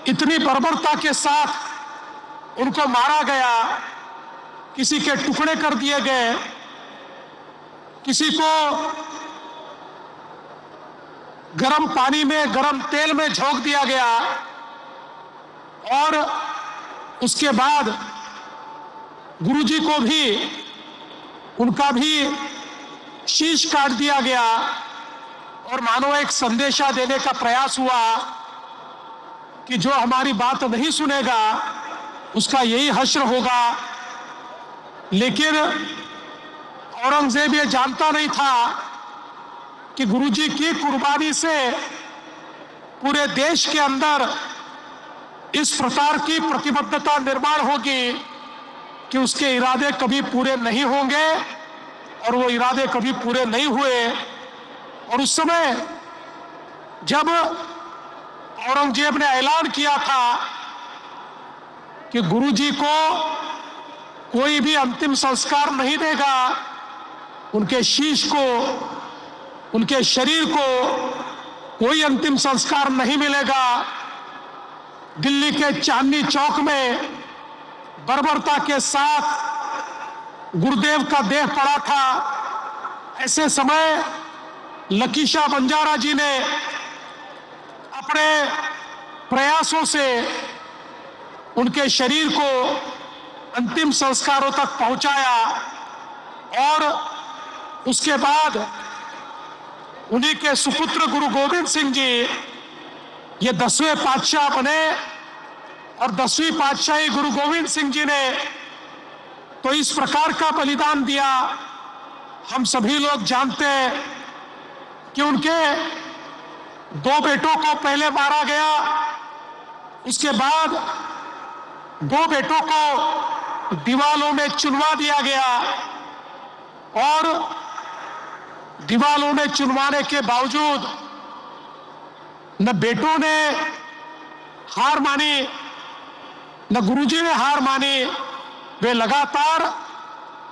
इतनी बर्बरता के साथ उनको मारा गया, किसी के टुकड़े कर दिए गए, किसी को गरम पानी में, गरम तेल में झोंक दिया गया और उसके बाद गुरुजी को भी, उनका भी शीश काट दिया गया और मानो एक संदेशा देने का प्रयास हुआ कि जो हमारी बात नहीं सुनेगा उसका यही हश्र होगा। लेकिन औरंगजेब ये जानता नहीं था कि गुरुजी की कुर्बानी से पूरे देश के अंदर इस प्रकार की प्रतिबद्धता निर्माण होगी कि उसके इरादे कभी पूरे नहीं होंगे और वो इरादे कभी पूरे नहीं हुए। और उस समय जब औरंगजेब ने ऐलान किया था कि गुरुजी को कोई भी अंतिम संस्कार नहीं देगा, उनके शीश को, उनके शरीर को कोई अंतिम संस्कार नहीं मिलेगा, दिल्ली के चांदनी चौक में बर्बरता के साथ गुरुदेव का देह पड़ा था। ऐसे समय लकीशा बंजारा जी ने अपने प्रयासों से उनके शरीर को अंतिम संस्कारों तक पहुंचाया और उसके बाद उन्हीं के सुपुत्र गुरु गोविंद सिंह जी ये 10वें पातशाह बने और 10वीं पातशाही गुरु गोविंद सिंह जी ने तो इस प्रकार का बलिदान दिया। हम सभी लोग जानते हैं कि उनके 2 बेटों को पहले मारा गया, उसके बाद 2 बेटों को दीवालों में चुनवा दिया गया और दीवालों में चुनवाने के बावजूद न बेटों ने हार मानी, न गुरुजी ने हार मानी। वे लगातार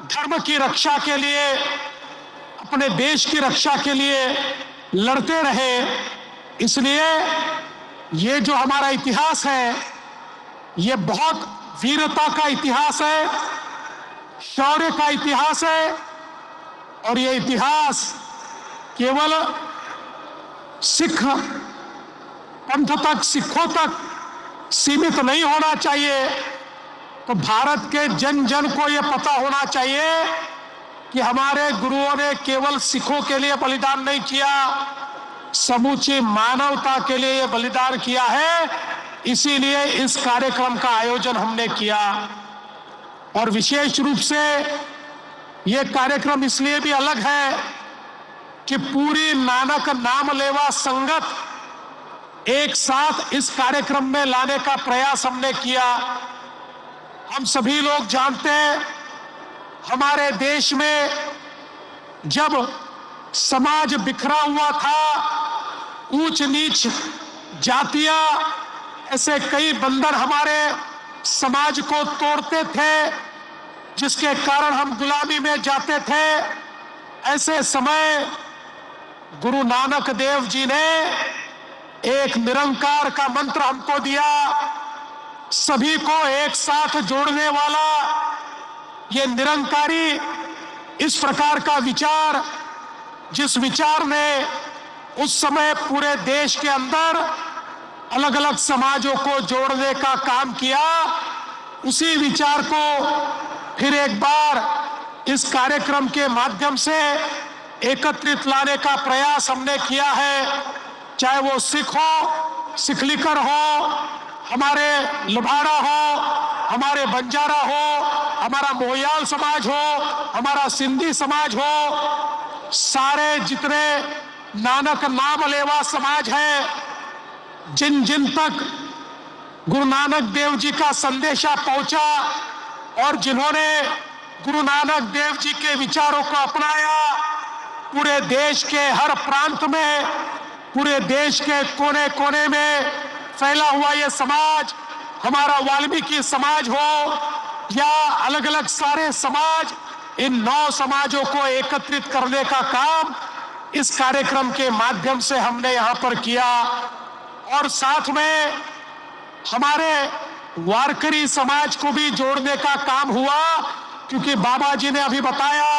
धर्म की रक्षा के लिए, अपने देश की रक्षा के लिए लड़ते रहे। इसलिए ये जो हमारा इतिहास है, ये बहुत वीरता का इतिहास है, शौर्य का इतिहास है और ये इतिहास केवल सिख पंथ तक, सिखों तक सीमित नहीं होना चाहिए। तो भारत के जन जन को यह पता होना चाहिए कि हमारे गुरुओं ने केवल सिखों के लिए बलिदान नहीं किया, समूची मानवता के लिए यह बलिदान किया है। इसीलिए इस कार्यक्रम का आयोजन हमने किया और विशेष रूप से यह कार्यक्रम इसलिए भी अलग है कि पूरी नानक नाम लेवा संगत एक साथ इस कार्यक्रम में लाने का प्रयास हमने किया। हम सभी लोग जानते हैं, हमारे देश में जब समाज बिखरा हुआ था, ऊंच नीच जातियां, ऐसे कई बंधन हमारे समाज को तोड़ते थे, जिसके कारण हम गुलामी में जाते थे। ऐसे समय गुरु नानक देव जी ने एक निरंकार का मंत्र हमको दिया, सभी को एक साथ जोड़ने वाला। ये निरंकारी इस प्रकार का विचार, जिस विचार ने उस समय पूरे देश के अंदर अलग अलग समाजों को जोड़ने का काम किया, उसी विचार को फिर एक बार इस कार्यक्रम के माध्यम से एकत्रित लाने का प्रयास हमने किया है। चाहे वो सिख हो, सिखलिकर हो, हमारे लुभाड़ा हो, हमारे बंजारा हो, हमारा मोहयाल समाज हो, हमारा सिंधी समाज हो, सारे जितने नानक नाम लेवा समाज है, जिन जिन तक गुरु नानक देव जी का संदेशा पहुंचा और जिन्होंने गुरु नानक देव जी के विचारों को अपनाया, पूरे देश के हर प्रांत में, पूरे देश के कोने कोने में फैला हुआ ये समाज, हमारा वाल्मीकि समाज हो या अलग अलग सारे समाज, इन 9 समाजों को एकत्रित करने का काम इस कार्यक्रम के माध्यम से हमने यहाँ पर किया। और साथ में हमारे वारकरी समाज को भी जोड़ने का काम हुआ, क्योंकि बाबा जी ने अभी बताया,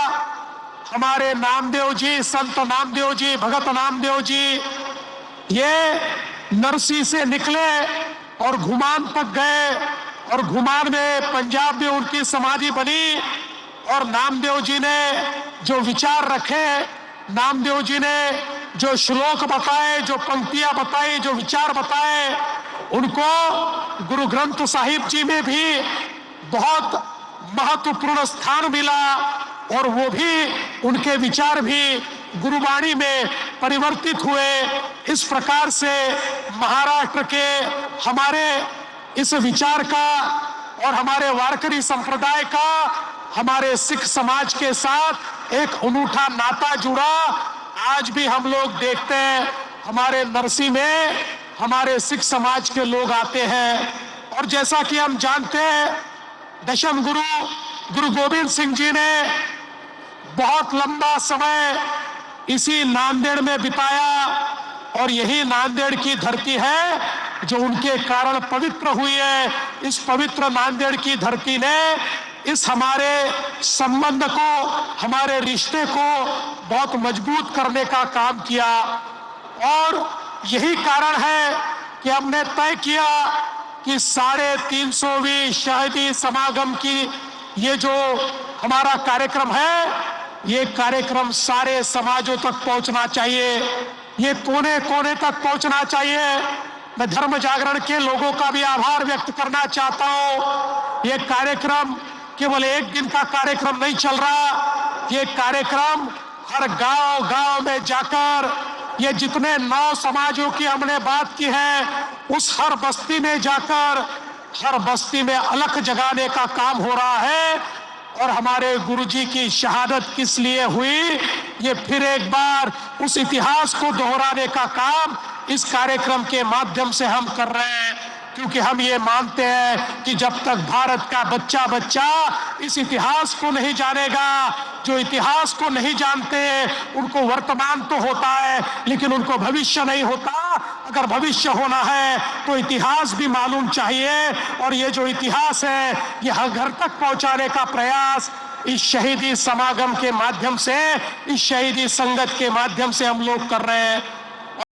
हमारे नामदेव जी, संत नामदेव जी, भगत नामदेव जी, ये नरसी से निकले और घुमान तक गए, और घुमान में पंजाब में उनकी समाधि बनी। और नामदेव जी ने जो विचार रखे, नामदेव जी ने जो श्लोक बताए, जो पंक्तियां बताई, जो विचार बताए, उनको गुरु ग्रंथ साहिब जी में भी बहुत महत्वपूर्ण स्थान मिला, और वो भी, उनके विचार भी गुरुवाणी में परिवर्तित हुए। इस प्रकार से महाराष्ट्र के हमारे इस विचार का और हमारे वारकरी संप्रदाय का हमारे सिख समाज के साथ एक अनूठा नाता जुड़ा। आज भी हम लोग देखते हैं, हमारे नरसी में हमारे सिख समाज के लोग आते हैं। और जैसा कि हम जानते हैं, दशम गुरु गुरु गोविंद सिंह जी ने बहुत लंबा समय इसी नांदेड़ में बिताया, और यही नांदेड़ की धरती है जो उनके कारण पवित्र हुई है। इस पवित्र नांदेड़ की धरती ने इस हमारे संबंध को, हमारे रिश्ते को बहुत मजबूत करने का काम किया। और यही कारण है कि हमने तय किया कि 350वीं शहीदी समागम की ये जो हमारा कार्यक्रम है, ये कार्यक्रम सारे समाजों तक पहुंचना चाहिए, ये कोने कोने तक पहुंचना चाहिए। मैं धर्म जागरण के लोगों का भी आभार व्यक्त करना चाहता हूं। ये कार्यक्रम केवल एक दिन का कार्यक्रम नहीं चल रहा, ये कार्यक्रम हर गांव गांव में जाकर, ये जितने 9 समाजों की हमने बात की है, उस हर बस्ती में जाकर हर बस्ती में अलख जगाने का काम हो रहा है। और हमारे गुरुजी की शहादत किस लिए हुई, ये फिर एक बार उस इतिहास को दोहराने का काम इस कार्यक्रम के माध्यम से हम कर रहे हैं। क्योंकि हम ये मानते हैं कि जब तक भारत का बच्चा बच्चा इस इतिहास को नहीं जानेगा, जो इतिहास को नहीं जानते उनको वर्तमान तो होता है लेकिन उनको भविष्य नहीं होता। अगर भविष्य होना है तो इतिहास भी मालूम चाहिए, और ये जो इतिहास है ये हर घर तक पहुंचाने का प्रयास इस शहीदी समागम के माध्यम से, इस शहीदी संगत के माध्यम से हम लोग कर रहे हैं।